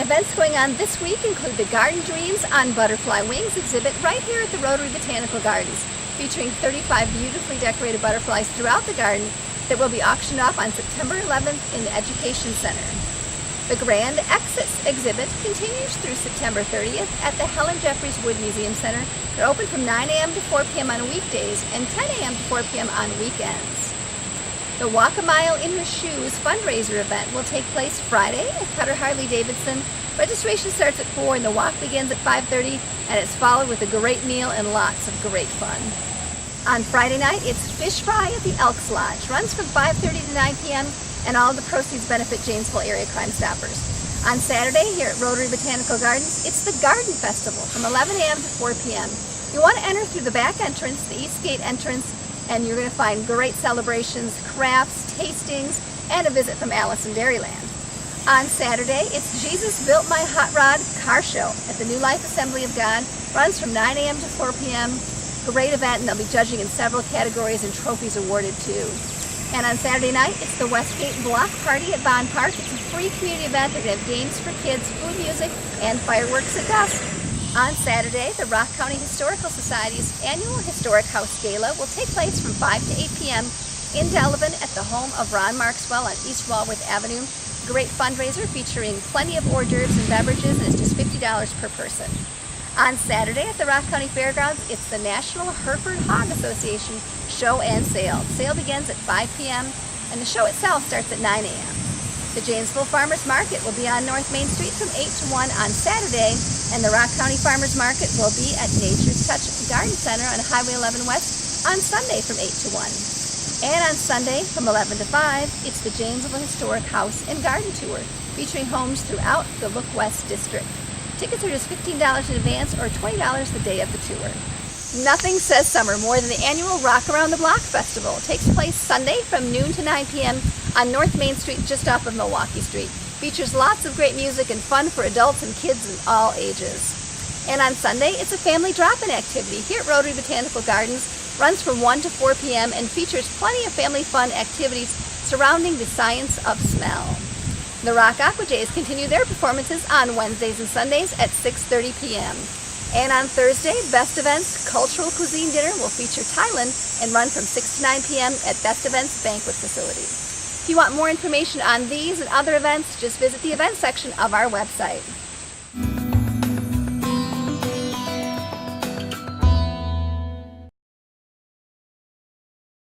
Events going on this week include the Garden Dreams on Butterfly Wings exhibit right here at the Rotary Botanical Gardens, featuring 35 beautifully decorated butterflies throughout the garden that will be auctioned off on September 11th in the Education Center. The Grand Exits exhibit continues through September 30th at the Helen Jeffries Wood Museum Center. They're open from 9 a.m. to 4 p.m. on weekdays and 10 a.m. to 4 p.m. on weekends. The Walk a Mile in Her Shoes fundraiser event will take place Friday at Cutter Harley-Davidson. Registration starts at 4 and the walk begins at 5:30, and it's followed with a great meal and lots of great fun. On Friday night, it's Fish Fry at the Elks Lodge. Runs from 5:30 to 9 p.m. and all the proceeds benefit Janesville area Crime Stoppers. On Saturday here at Rotary Botanical Gardens, it's the Garden Festival from 11 a.m. to 4 p.m. You want to enter through the back entrance, the East Gate entrance, and you're going to find great celebrations, crafts, tastings, and a visit from Alice in Dairyland. On Saturday, it's Jesus Built My Hot Rod Car Show at the New Life Assembly of God. Runs from 9 a.m. to 4 p.m. Great event, and they'll be judging in several categories and trophies awarded too. And on Saturday night, it's the Westgate Block Party at Bond Park. It's a free community event. They're going to have games for kids, food, music, and fireworks at dusk. On Saturday, the Rock County Historical Society's annual Historic House Gala will take place from 5 to 8 p.m. in Delavan at the home of Ron Markswell on East Walworth Avenue. Great fundraiser featuring plenty of hors d'oeuvres and beverages, and it's just $50 per person. On Saturday at the Rock County Fairgrounds, it's the National Hereford Hog Association Show and Sale. The sale begins at 5 p.m. and the show itself starts at 9 a.m. The Janesville Farmers Market will be on North Main Street from 8 to 1 on Saturday, and the Rock County Farmers Market will be at Nature's Touch Garden Center on Highway 11 West on Sunday from 8 to 1. And on Sunday from 11 to 5, it's the Janesville Historic House and Garden Tour, featuring homes throughout the Look West District. Tickets are just $15 in advance or $20 the day of the tour. Nothing says summer more than the annual Rock Around the Block Festival. It takes place Sunday from noon to 9 p.m. on North Main Street just off of Milwaukee Street. Features lots of great music and fun for adults and kids of all ages. And on Sunday, it's a family drop-in activity here at Rotary Botanical Gardens. Runs from 1 to 4 p.m. and features plenty of family fun activities surrounding the science of smell. The Rock Aqua Jays continue their performances on Wednesdays and Sundays at 6:30 p.m. And on Thursday, Best Events Cultural Cuisine Dinner will feature Thailand and run from 6 to 9 p.m. at Best Events Banquet Facility. If you want more information on these and other events, just visit the events section of our website.